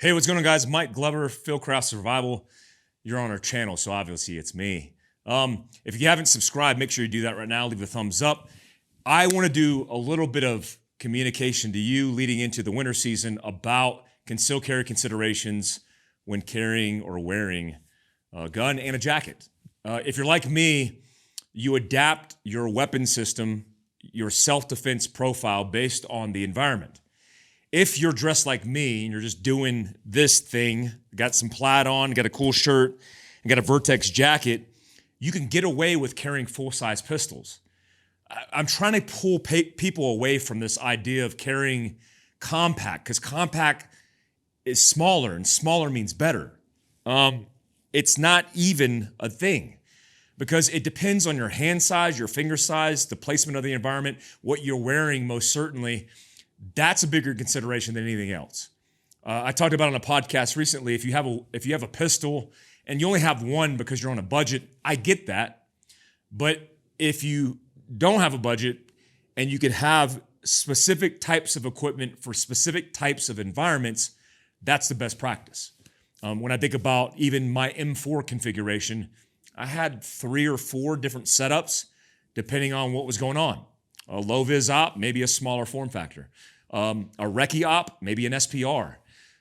Hey, what's going on, guys? Mike Glover, Fieldcraft Survival. You're on our channel, so obviously it's me. If you haven't subscribed, make sure you do that right now. Leave a thumbs up. I want to do a little bit of communication to you leading into the winter season about concealed carry considerations when carrying or wearing a gun and a jacket. If you're like me, you adapt your weapon system, your self-defense profile based on the environment. If you're dressed like me and you're just doing this thing, got some plaid on, got a cool shirt, and got a Vertex jacket, you can get away with carrying full-size pistols. I'm trying to pull people away from this idea of carrying compact, because compact is smaller, and smaller means better. It's not even a thing, because it depends on your hand size, your finger size, the placement of the environment, what you're wearing most certainly. That's a bigger consideration than anything else. I talked about on a podcast recently, if you have a pistol and you only have one because you're on a budget, I get that. But if you don't have a budget and you could have specific types of equipment for specific types of environments, that's the best practice. When I think about even my M4 configuration, I had 3 or 4 different setups depending on what was going on. A low-vis op, maybe a smaller form factor. A recce op, maybe an SPR.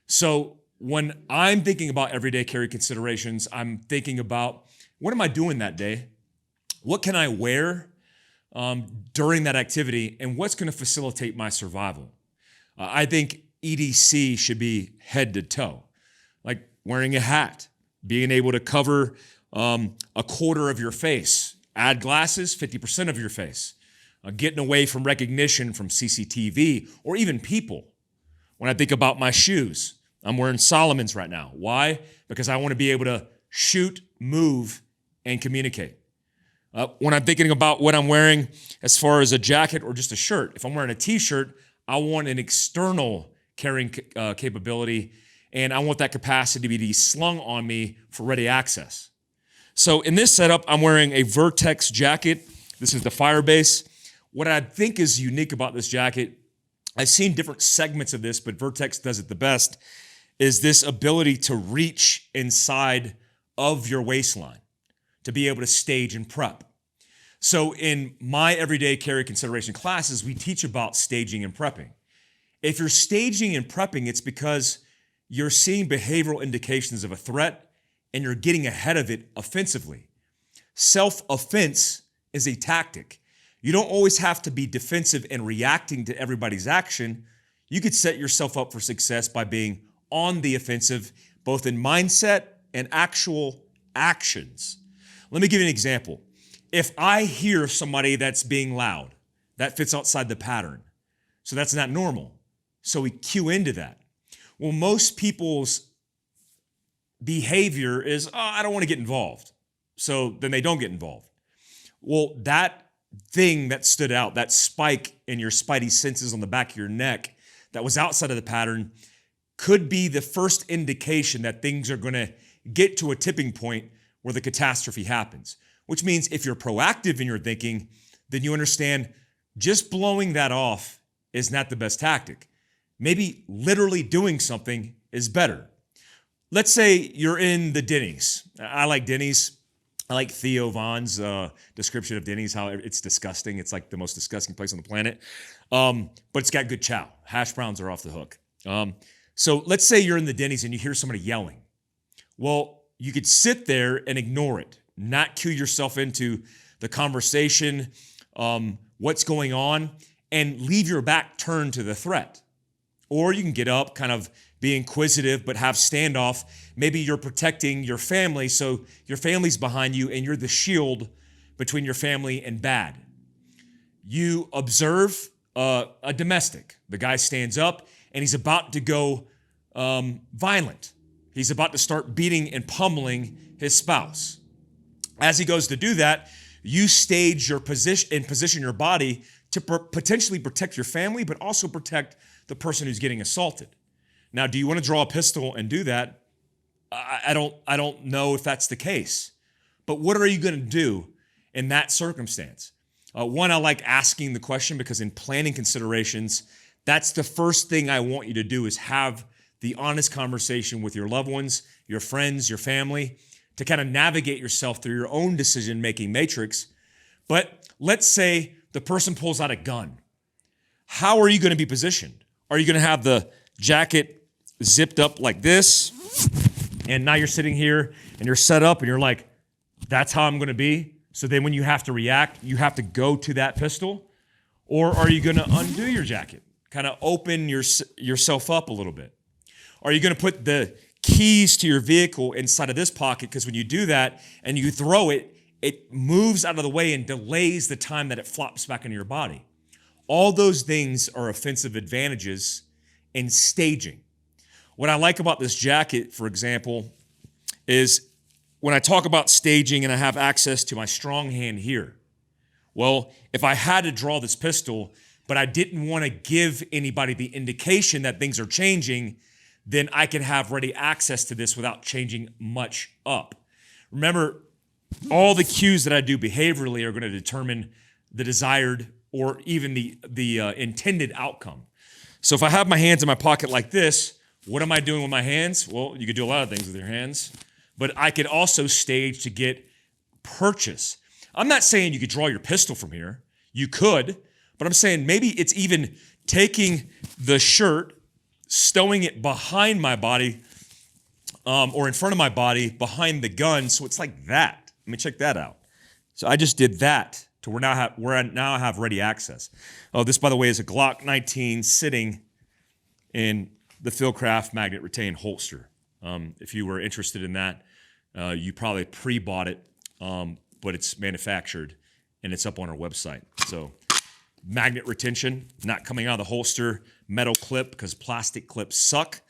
So when I'm thinking about everyday carry considerations, I'm thinking about what am I doing that day? What can I wear during that activity? And what's going to facilitate my survival? I think EDC should be head to toe. Like wearing a hat, being able to cover a quarter of your face, add glasses, 50% of your face. Getting away from recognition from CCTV or even people. When I think about my shoes, I'm wearing Solomon's right now. Why? Because I want to be able to shoot, move, and communicate. When I'm thinking about what I'm wearing as far as a jacket or just a shirt, if I'm wearing a t-shirt, I want an external carrying capability, and I want that capacity to be slung on me for ready access. So in this setup, I'm wearing a Vertex jacket. This is the Firebase. What I think is unique about this jacket, I've seen different segments of this, but Vertex does it the best, is this ability to reach inside of your waistline to be able to stage and prep. So in my everyday carry consideration classes, we teach about staging and prepping. If you're staging and prepping, it's because you're seeing behavioral indications of a threat and you're getting ahead of it offensively. Self-offense is a tactic. You don't always have to be defensive and reacting to everybody's action. You could set yourself up for success by being on the offensive, both in mindset and actual actions. Let me give you an example. If I hear somebody that's being loud, that fits outside the pattern. So that's not normal. So we cue into that. Well, most people's behavior is, I don't want to get involved. So then they don't get involved. Well, that thing that stood out, that spike in your spidey senses on the back of your neck that was outside of the pattern, could be the first indication that things are going to get to a tipping point where the catastrophe happens. Which means if you're proactive in your thinking, then you understand just blowing that off is not the best tactic. Maybe literally doing something is better. Let's say you're in the Denny's. I like Denny's. I like Theo Vaughn's description of Denny's, how it's disgusting. It's like the most disgusting place on the planet. But it's got good chow. Hash browns are off the hook. So let's say you're in the Denny's and you hear somebody yelling. Well, you could sit there and ignore it, not cue yourself into the conversation, what's going on, and leave your back turned to the threat. Or you can get up, kind of be inquisitive, but have standoff. Maybe you're protecting your family, so your family's behind you and you're the shield between your family and bad. You observe a domestic. The guy stands up and he's about to go violent. He's about to start beating and pummeling his spouse. As he goes to do that, you stage your position and position your body to potentially protect your family, but also protect the person who's getting assaulted. Now, do you want to draw a pistol and do that? I don't know if that's the case. But what are you going to do in that circumstance? One, I like asking the question because in planning considerations, that's the first thing I want you to do is have the honest conversation with your loved ones, your friends, your family, to kind of navigate yourself through your own decision-making matrix. But let's say the person pulls out a gun. How are you going to be positioned? Are you going to have the jacket zipped up like this? And now you're sitting here and you're set up and you're like, that's how I'm going to be. So then when you have to react, you have to go to that pistol. Or are you going to undo your jacket? Kind of open yourself up a little bit. Are you going to put the keys to your vehicle inside of this pocket? Because when you do that and you throw it, it moves out of the way and delays the time that it flops back into your body. All those things are offensive advantages in staging. What I like about this jacket, for example, is when I talk about staging and I have access to my strong hand here. Well, if I had to draw this pistol, but I didn't want to give anybody the indication that things are changing, then I can have ready access to this without changing much up. Remember, all the cues that I do behaviorally are going to determine the desired or even the intended outcome. So if I have my hands in my pocket like this, what am I doing with my hands? Well, you could do a lot of things with your hands, but I could also stage to get purchase. I'm not saying you could draw your pistol from here. You could, but I'm saying maybe it's even taking the shirt, stowing it behind my body or in front of my body behind the gun. So it's like that. Let me check that out. So I just did that to where I now have ready access. Oh, this, by the way, is a Glock 19 sitting in the Fieldcraft magnet retain holster. If you were interested in that, you probably pre-bought it, but it's manufactured and it's up on our website. So magnet retention, not coming out of the holster, metal clip because plastic clips suck.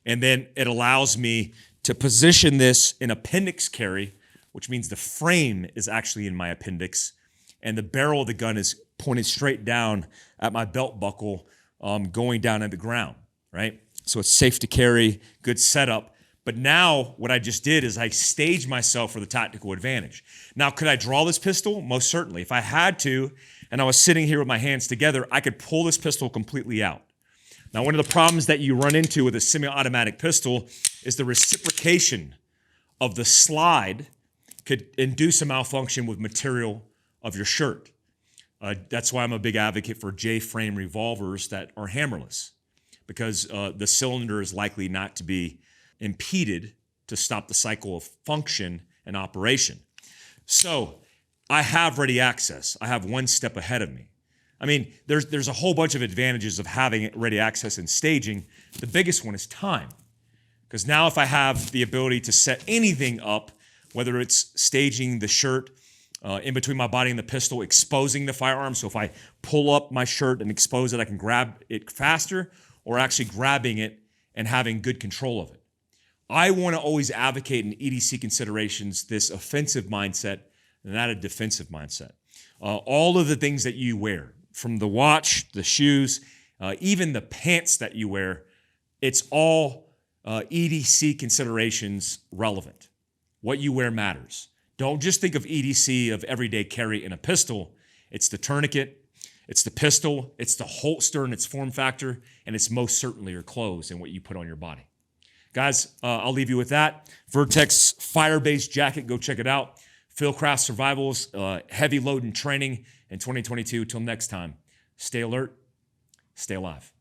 And then it allows me to position this in appendix carry, which means the frame is actually in my appendix and the barrel of the gun is pointed straight down at my belt buckle, going down at the ground, right? So it's safe to carry, good setup. But now what I just did is I staged myself for the tactical advantage. Now, could I draw this pistol? Most certainly. If I had to, and I was sitting here with my hands together, I could pull this pistol completely out. Now, one of the problems that you run into with a semi-automatic pistol is the reciprocation of the slide could induce a malfunction with material of your shirt. That's why I'm a big advocate for J-frame revolvers that are hammerless, because the cylinder is likely not to be impeded to stop the cycle of function and operation. So I have ready access. I have one step ahead of me. I mean, there's a whole bunch of advantages of having ready access and staging. The biggest one is time. Because now if I have the ability to set anything up, whether it's staging the shirt in between my body and the pistol, exposing the firearm, so if I pull up my shirt and expose it, I can grab it faster, or actually grabbing it and having good control of it. I want to always advocate in EDC considerations this offensive mindset and not a defensive mindset. All of the things that you wear, from the watch, the shoes, even the pants that you wear, it's all EDC considerations relevant. What you wear matters. Don't just think of EDC of everyday carry in a pistol. It's the tourniquet, it's the pistol, it's the holster and its form factor, and it's most certainly your clothes and what you put on your body. Guys, I'll leave you with that. Vertex fire-based jacket, go check it out. Fieldcraft Survival's heavy load and training in 2022. Till next time, stay alert, stay alive.